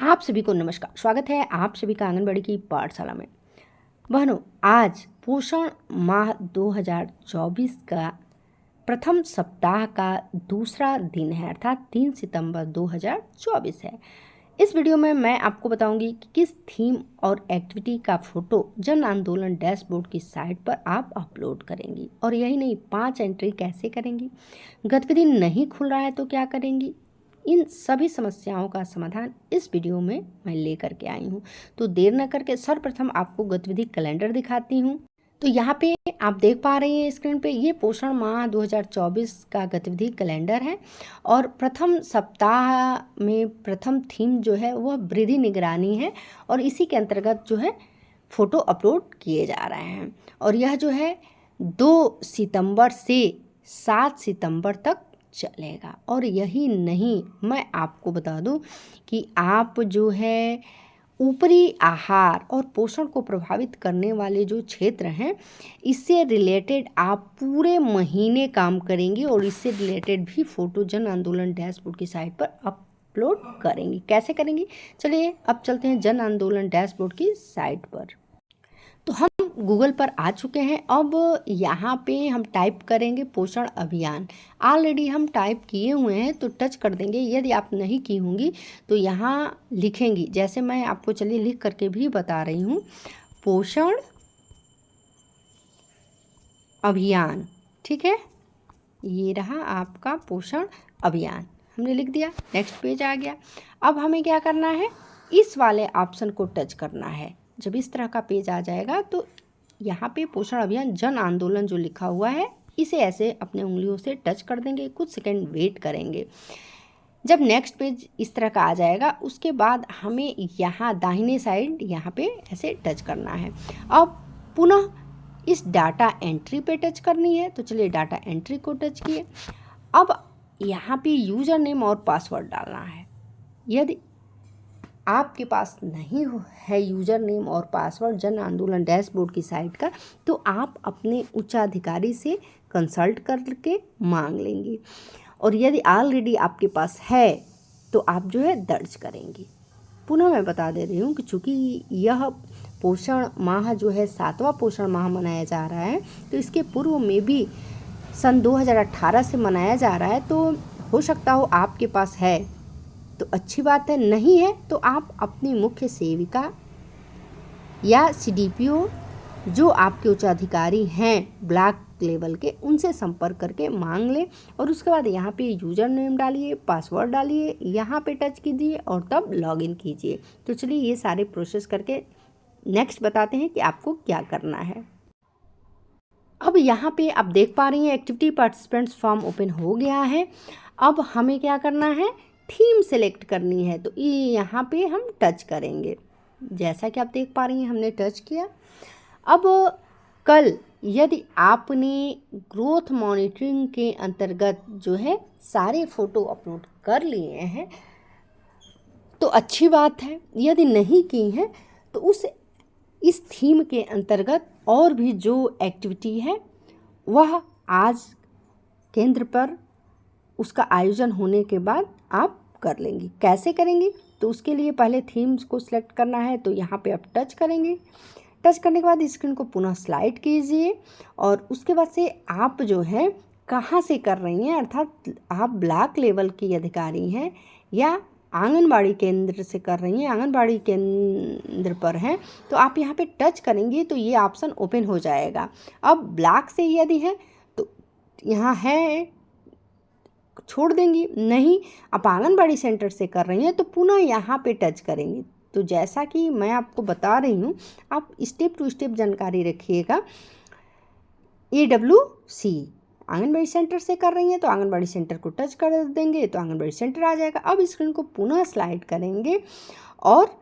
आप सभी को नमस्कार। स्वागत है आप सभी का आंगनबाड़ी की पाठशाला में। बहनों, आज पोषण माह 2024 का प्रथम सप्ताह का दूसरा दिन है, अर्थात 3 सितंबर 2024 है। इस वीडियो में मैं आपको बताऊंगी कि किस थीम और एक्टिविटी का फोटो जन आंदोलन डैशबोर्ड की साइट पर आप अपलोड करेंगी। और यही नहीं, 5 एंट्री कैसे करेंगी, गतिविधि नहीं खुल रहा है तो क्या करेंगी, इन सभी समस्याओं का समाधान इस वीडियो में मैं लेकर के आई हूँ। तो देर न करके सर्वप्रथम आपको गतिविधि कैलेंडर दिखाती हूँ। तो यहाँ पे आप देख पा रहे हैं स्क्रीन पे, ये पोषण माह 2024 का गतिविधि कैलेंडर है। और प्रथम सप्ताह में प्रथम थीम जो है वह वृद्धि निगरानी है, और इसी के अंतर्गत जो है फोटो अपलोड किए जा रहे हैं। और यह जो है 2 सितंबर से 7 सितंबर तक चलेगा। और यही नहीं, मैं आपको बता दूं कि आप जो है ऊपरी आहार और पोषण को प्रभावित करने वाले जो क्षेत्र हैं, इससे रिलेटेड आप पूरे महीने काम करेंगे और इससे रिलेटेड भी फोटो जन आंदोलन डैशबोर्ड की साइट पर अपलोड करेंगी। कैसे करेंगी, चलिए अब चलते हैं जन आंदोलन डैशबोर्ड की साइट पर। तो हम गूगल पर आ चुके हैं। अब यहाँ पे हम टाइप करेंगे पोषण अभियान। ऑलरेडी हम टाइप किए हुए हैं तो टच कर देंगे। यदि आप नहीं की होंगी तो यहाँ लिखेंगी, जैसे मैं आपको चलिए लिख करके भी बता रही हूँ, पोषण अभियान। ठीक है, ये रहा आपका पोषण अभियान, हमने लिख दिया। नेक्स्ट पेज आ गया। अब हमें क्या करना है, इस वाले ऑप्शन को टच करना है। जब इस तरह का पेज आ जाएगा तो यहाँ पे पोषण अभियान जन आंदोलन जो लिखा हुआ है, इसे ऐसे अपने उंगलियों से टच कर देंगे, कुछ सेकंड वेट करेंगे। जब नेक्स्ट पेज इस तरह का आ जाएगा, उसके बाद हमें यहाँ दाहिने साइड यहाँ पे ऐसे टच करना है। अब पुनः इस डाटा एंट्री पे टच करनी है। तो चलिए डाटा एंट्री को टच किए। अब यहाँ पे यूज़र नेम और पासवर्ड डालना है। यदि आपके पास नहीं है यूज़र नेम और पासवर्ड जन आंदोलन डैशबोर्ड की साइट का, तो आप अपने उच्चाधिकारी से कंसल्ट करके मांग लेंगे। और यदि ऑलरेडी आपके पास है तो आप जो है दर्ज करेंगी। पुनः मैं बता दे रही हूँ कि चूँकि यह पोषण माह जो है 7वां पोषण माह मनाया जा रहा है, तो इसके पूर्व में भी सन 2018 से मनाया जा रहा है। तो हो सकता हो आपके पास है तो अच्छी बात है, नहीं है तो आप अपनी मुख्य सेविका या सीडीपीओ जो आपके उच्चाधिकारी हैं ब्लॉक लेवल के, उनसे संपर्क करके मांग लें। और उसके बाद यहाँ पे यूज़र नेम डालिए, पासवर्ड डालिए, यहाँ पे टच कीजिए और तब लॉगिन कीजिए। तो चलिए ये सारे प्रोसेस करके नेक्स्ट बताते हैं कि आपको क्या करना है। अब यहाँ पे आप देख पा रही हैं एक्टिविटी पार्टिसिपेंट्स फॉर्म ओपन हो गया है। अब हमें क्या करना है, थीम सेलेक्ट करनी है। तो ये यहाँ पे हम टच करेंगे। जैसा कि आप देख पा रही हैं हमने टच किया। अब कल यदि आपने ग्रोथ मॉनिटरिंग के अंतर्गत जो है सारे फ़ोटो अपलोड कर लिए हैं तो अच्छी बात है। यदि नहीं की हैं तो इस थीम के अंतर्गत और भी जो एक्टिविटी है वह आज केंद्र पर उसका आयोजन होने के बाद आप कर लेंगी। कैसे करेंगी, तो उसके लिए पहले थीम्स को सिलेक्ट करना है। तो यहाँ पे आप टच करेंगे। टच करने के बाद स्क्रीन को पुनः स्लाइड कीजिए और उसके बाद से आप जो है कहाँ से कर रही हैं, अर्थात आप ब्लॉक लेवल की अधिकारी हैं या आंगनबाड़ी केंद्र से कर रही हैं, आंगनबाड़ी केंद्र पर हैं, तो आप यहाँ पे टच करेंगे तो ये ऑप्शन ओपन हो जाएगा। अब ब्लॉक से यदि है तो यहाँ है छोड़ देंगी, नहीं आप आंगनबाड़ी सेंटर से कर रही हैं तो पुनः यहाँ पे टच करेंगी। तो जैसा कि मैं आपको बता रही हूँ, आप स्टेप टू स्टेप जानकारी रखिएगा। AWC आंगनबाड़ी सेंटर से कर रही हैं तो आंगनबाड़ी सेंटर को टच कर देंगे तो आंगनबाड़ी सेंटर आ जाएगा। अब स्क्रीन को पुनः स्लाइड करेंगे और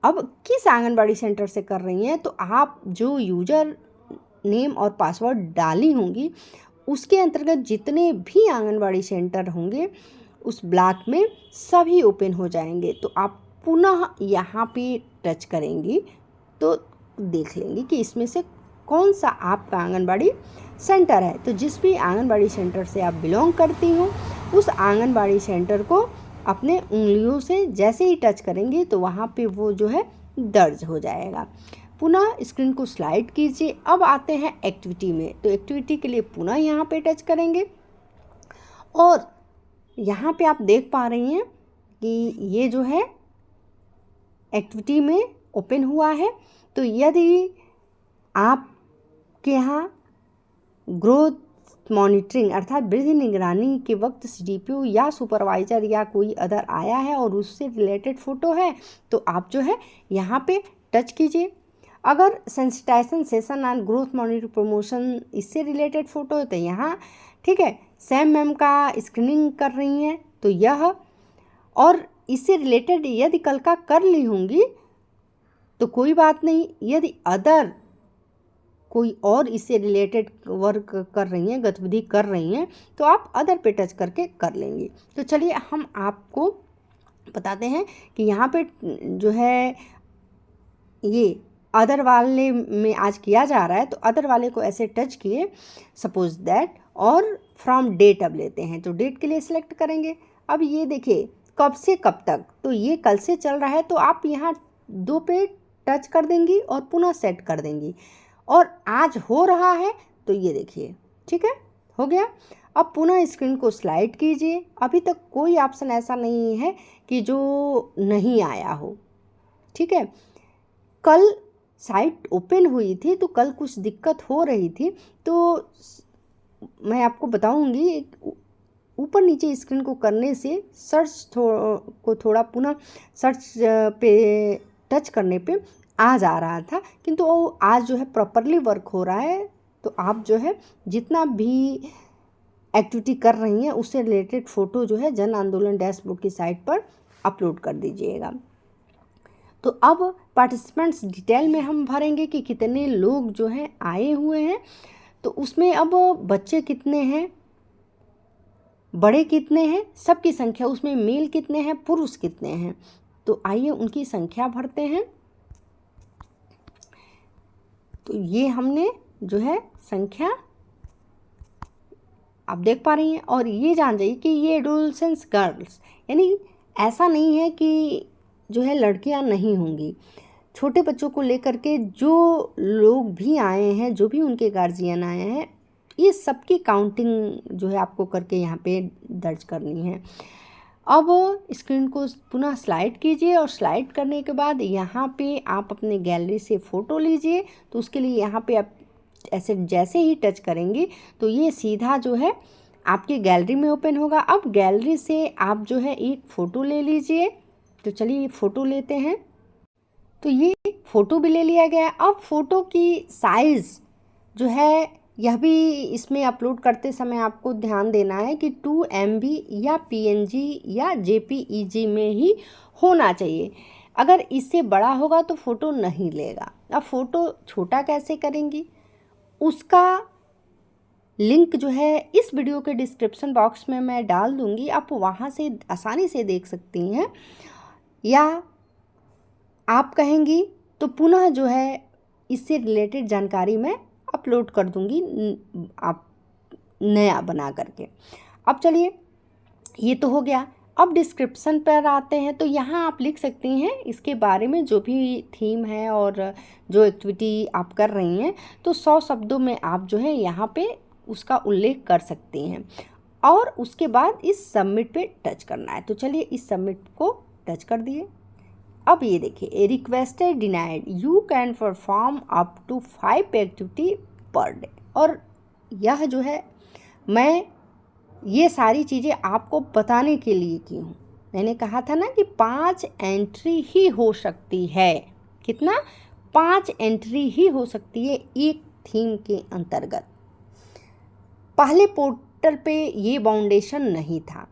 अब किस आंगनबाड़ी सेंटर से कर रही हैं तो आप जो यूज़र नेम और पासवर्ड डाली होंगी उसके अंतर्गत जितने भी आंगनबाड़ी सेंटर होंगे उस ब्लॉक में सभी ओपन हो जाएंगे। तो आप पुनः यहाँ पे टच करेंगी तो देख लेंगे कि इसमें से कौन सा आपका आंगनबाड़ी सेंटर है। तो जिस भी आंगनबाड़ी सेंटर से आप बिलोंग करती हो उस आंगनबाड़ी सेंटर को अपने उंगलियों से जैसे ही टच करेंगे तो वहाँ पे वो जो है दर्ज हो जाएगा। पुनः स्क्रीन को स्लाइड कीजिए। अब आते हैं एक्टिविटी में। तो एक्टिविटी के लिए पुनः यहाँ पे टच करेंगे और यहाँ पे आप देख पा रही हैं कि ये जो है एक्टिविटी में ओपन हुआ है। तो यदि आपके यहाँ ग्रोथ मॉनिटरिंग अर्थात वृद्धि निगरानी के वक्त CDPO या सुपरवाइज़र या कोई अदर आया है और उससे रिलेटेड फ़ोटो है तो आप जो है यहाँ पे टच कीजिए। अगर sensitisation session and growth monitoring promotion इससे रिलेटेड फ़ोटो है तो यहाँ ठीक है सैम मैम का स्क्रीनिंग कर रही हैं तो यह, और इससे रिलेटेड यदि कल का कर ली होंगी तो कोई बात नहीं, यदि अदर कोई और इससे रिलेटेड वर्क कर रही हैं, गतिविधि कर रही हैं तो आप अदर पे टच करके कर लेंगी। तो चलिए हम आपको बताते हैं कि यहाँ पे जो है ये अदर वाले में आज किया जा रहा है। तो अदर वाले को ऐसे टच किए सपोज दैट और फ्रॉम डेट अब लेते हैं तो डेट के लिए सिलेक्ट करेंगे। अब ये देखिए कब से कब तक, तो ये कल से चल रहा है तो आप यहाँ 2 पे टच कर देंगी और पुनः सेट कर देंगी। और आज हो रहा है तो ये देखिए ठीक है हो गया। अब पुनः स्क्रीन को स्लाइड कीजिए। अभी तक कोई ऑप्शन ऐसा नहीं है कि जो नहीं आया हो, ठीक है। कल साइट ओपन हुई थी तो कल कुछ दिक्कत हो रही थी तो मैं आपको बताऊंगी। ऊपर नीचे स्क्रीन को करने से सर्च को थोड़ा पुनः सर्च पे टच करने पे आ जा रहा था, किंतु आज जो है प्रॉपरली वर्क हो रहा है। तो आप जो है जितना भी एक्टिविटी कर रही हैं उससे रिलेटेड फ़ोटो जो है जन आंदोलन डैशबोर्ड की साइट पर अपलोड कर दीजिएगा। तो अब पार्टिसिपेंट्स डिटेल में हम भरेंगे कि कितने लोग जो हैं आए हुए हैं। तो उसमें अब बच्चे कितने हैं, बड़े कितने हैं, सबकी संख्या, उसमें मेल कितने हैं, पुरुष कितने हैं। तो आइए उनकी संख्या भरते हैं। तो ये हमने जो है संख्या आप देख पा रही हैं। और ये जान जाइए कि ये एडोलसेंस गर्ल्स, यानी ऐसा नहीं है कि जो है लड़कियां नहीं होंगी। छोटे बच्चों को लेकर के जो लोग भी आए हैं, जो भी उनके गार्जियन आए हैं, ये सबकी काउंटिंग जो है आपको करके यहाँ पे दर्ज करनी है। अब स्क्रीन को पुनः स्लाइड कीजिए और स्लाइड करने के बाद यहाँ पे आप अपने गैलरी से फ़ोटो लीजिए। तो उसके लिए यहाँ पे आप ऐसे जैसे ही टच करेंगे तो ये सीधा जो है आपकी गैलरी में ओपन होगा। अब गैलरी से आप जो है एक फ़ोटो ले लीजिए। तो चलिए फ़ोटो लेते हैं। तो ये फ़ोटो भी ले लिया गया। अब फ़ोटो की साइज़ जो है यह भी इसमें अपलोड करते समय आपको ध्यान देना है कि 2 MB या PNG या JPEG में ही होना चाहिए। अगर इससे बड़ा होगा तो फ़ोटो नहीं लेगा। अब फ़ोटो छोटा कैसे करेंगी उसका लिंक जो है इस वीडियो के डिस्क्रिप्शन बॉक्स में मैं डाल दूंगी, आप वहाँ से आसानी से देख सकती हैं। या आप कहेंगी तो पुनः जो है इससे रिलेटेड जानकारी मैं अपलोड कर दूंगी आप नया बना करके। अब चलिए ये तो हो गया। अब डिस्क्रिप्शन पर आते हैं। तो यहाँ आप लिख सकती हैं इसके बारे में जो भी थीम है और जो एक्टिविटी आप कर रही हैं। तो 100 शब्दों में आप जो है यहाँ पे उसका उल्लेख कर सकती हैं और उसके बाद इस सबमिट पे टच करना है। तो चलिए इस सबमिट को टच कर दिए। अब ये देखिए requested denied, you can perform up to 5 activity per day. और यह जो है मैं ये सारी चीज़ें आपको बताने के लिए की हूँ। मैंने कहा था ना कि 5 एंट्री ही हो सकती है। कितना? 5 एंट्री ही हो सकती है एक थीम के अंतर्गत। पहले पोर्टल पे ये बाउंडेशन नहीं था,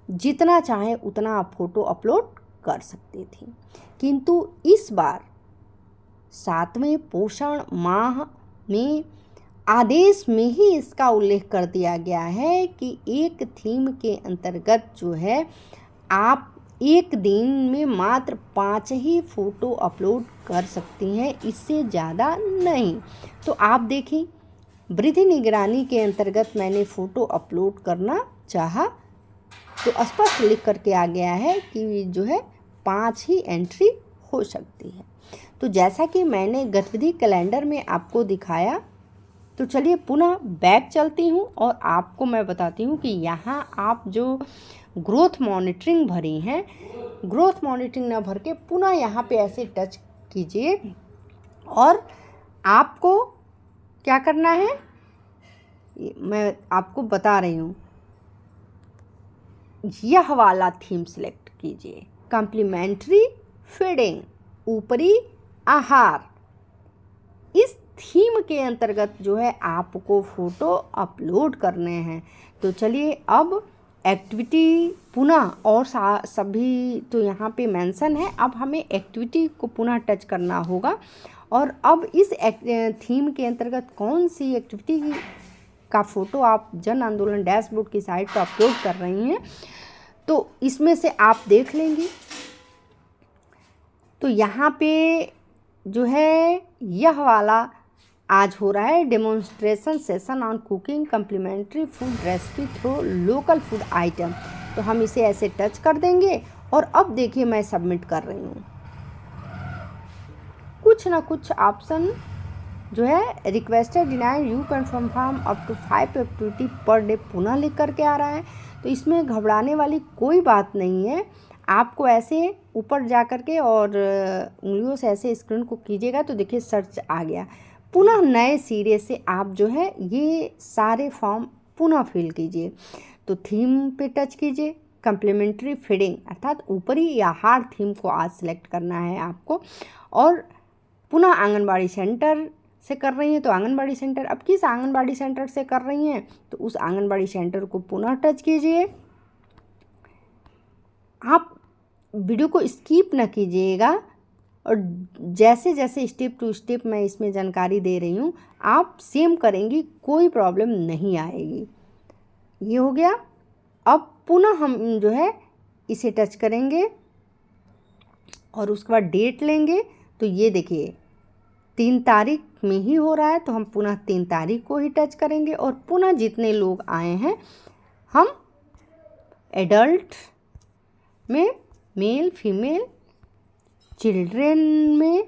जितना चाहे उतना आप फ़ोटो अपलोड कर सकती थी। किंतु इस बार 7वें पोषण माह में आदेश में ही इसका उल्लेख कर दिया गया है कि एक थीम के अंतर्गत जो है आप एक दिन में मात्र 5 ही फ़ोटो अपलोड कर सकती हैं, इससे ज़्यादा नहीं। तो आप देखें वृद्धि निगरानी के अंतर्गत मैंने फ़ोटो अपलोड करना चाहा तो स्पष्ट लिख करके आ गया है कि जो है 5 ही एंट्री हो सकती है। तो जैसा कि मैंने गतिविधि कैलेंडर में आपको दिखाया, तो चलिए पुनः बैक चलती हूँ और आपको मैं बताती हूँ कि यहाँ आप जो ग्रोथ मॉनिटरिंग भरी हैं, ग्रोथ मॉनिटरिंग ना भर के पुनः यहाँ पे ऐसे टच कीजिए और आपको क्या करना है मैं आपको बता रही हूँ। यह वाला थीम सिलेक्ट कीजिए, कम्प्लीमेंट्री फीडिंग, ऊपरी आहार। इस थीम के अंतर्गत जो है आपको फ़ोटो अपलोड करने हैं। तो चलिए अब एक्टिविटी पुनः और सभी तो यहाँ पे मेंशन है, अब हमें एक्टिविटी को पुनः टच करना होगा। और अब इस थीम के अंतर्गत कौन सी एक्टिविटी का फ़ोटो आप जन आंदोलन डैशबोर्ड की साइट पर अपलोड कर रही हैं, तो इसमें से आप देख लेंगी। तो यहाँ पे जो है यह वाला आज हो रहा है demonstration session on cooking complementary food recipe through local food item. तो हम इसे ऐसे टच कर देंगे और अब देखिए मैं सबमिट कर रही हूँ। कुछ ना कुछ ऑप्शन जो है requested denied you can confirm up to 5 activity per day पुनः लिख करके आ रहा है। तो इसमें घबराने वाली कोई बात नहीं है। आपको ऐसे ऊपर जा कर के और उंगलियों से ऐसे स्क्रीन को कीजिएगा तो देखिए सर्च आ गया। पुनः नए सिरे से आप जो है ये सारे फॉर्म पुनः फिल कीजिए। तो थीम पे टच कीजिए, कम्प्लीमेंट्री फीडिंग अर्थात ऊपरी आहार थीम को आज सिलेक्ट करना है आपको। और पुनः आंगनबाड़ी सेंटर से कर रही हैं तो आंगनबाड़ी सेंटर, अब किस आंगनबाड़ी सेंटर से कर रही हैं तो उस आंगनबाड़ी सेंटर को पुनः टच कीजिए। आप वीडियो को स्किप न कीजिएगा और जैसे जैसे स्टेप टू स्टेप मैं इसमें जानकारी दे रही हूँ आप सेम करेंगी, कोई प्रॉब्लम नहीं आएगी। ये हो गया। अब पुनः हम जो है इसे टच करेंगे और उसके बाद डेट लेंगे। तो ये देखिए 3 तारीख में ही हो रहा है, तो हम पुनः 3 तारीख को ही टच करेंगे और पुनः जितने लोग आए हैं हम एडल्ट में मेल फीमेल, चिल्ड्रेन में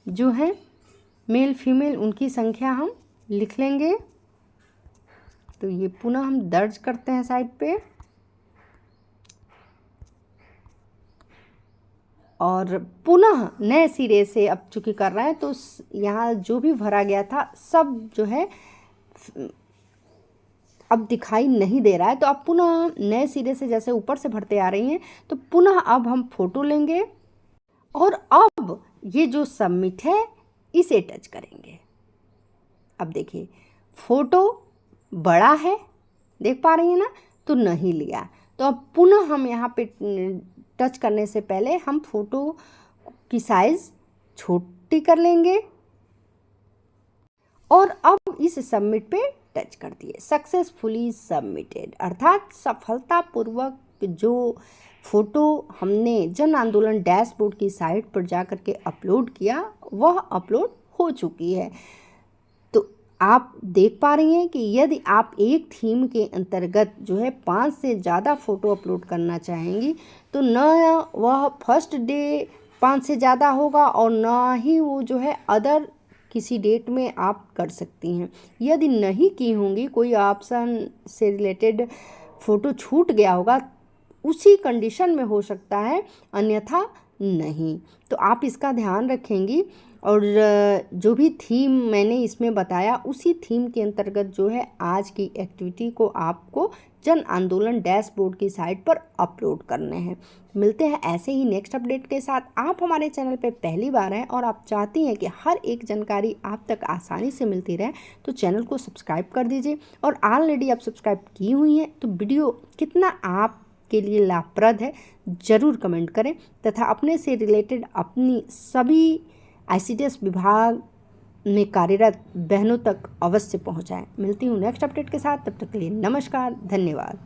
जो है मेल फीमेल उनकी संख्या हम लिख लेंगे। तो ये पुनः हम दर्ज करते हैं साइट पे और पुनः नए सिरे से अब चूँकि कर रहे हैं तो यहाँ जो भी भरा गया था सब जो है अब दिखाई नहीं दे रहा है। तो अब पुनः नए सिरे से जैसे ऊपर से भरते आ रही हैं तो पुनः अब हम फ़ोटो लेंगे और अब ये जो सबमिट है इसे टच करेंगे। अब देखिए फ़ोटो बड़ा है, देख पा रही हैं ना, तो नहीं लिया। तो अब पुनः हम यहाँ पे टच करने से पहले हम फ़ोटो की साइज़ छोटी कर लेंगे और अब इस सबमिट पे टच कर दिए। सक्सेसफुली सबमिटेड अर्थात सफलतापूर्वक जो फ़ोटो हमने जन आंदोलन डैशबोर्ड की साइट पर जा कर के अपलोड किया वह अपलोड हो चुकी है। तो आप देख पा रही हैं कि यदि आप एक थीम के अंतर्गत जो है 5 से ज़्यादा फ़ोटो अपलोड करना चाहेंगी तो न वह फर्स्ट डे 5 से ज़्यादा होगा और न ही वो जो है अदर किसी डेट में आप कर सकती हैं। यदि नहीं की होंगी, कोई ऑप्शन से रिलेटेड फ़ोटो छूट गया होगा, उसी कंडीशन में हो सकता है, अन्यथा नहीं। तो आप इसका ध्यान रखेंगी और जो भी थीम मैंने इसमें बताया उसी थीम के अंतर्गत जो है आज की एक्टिविटी को आपको जन आंदोलन डैशबोर्ड की साइट पर अपलोड करने हैं। मिलते हैं ऐसे ही नेक्स्ट अपडेट के साथ। आप हमारे चैनल पे पहली बार हैं और आप चाहती हैं कि हर एक जानकारी आप तक आसानी से मिलती रहे तो चैनल को सब्सक्राइब कर दीजिए और ऑलरेडी आप सब्सक्राइब की हुई हैं तो वीडियो कितना आपके लिए लाभप्रद है ज़रूर कमेंट करें तथा अपने से रिलेटेड अपनी सभी ICDS विभाग में कार्यरत बहनों तक अवश्य पहुंचाएं। मिलती हूं नेक्स्ट अपडेट के साथ, तब तक के लिए नमस्कार, धन्यवाद।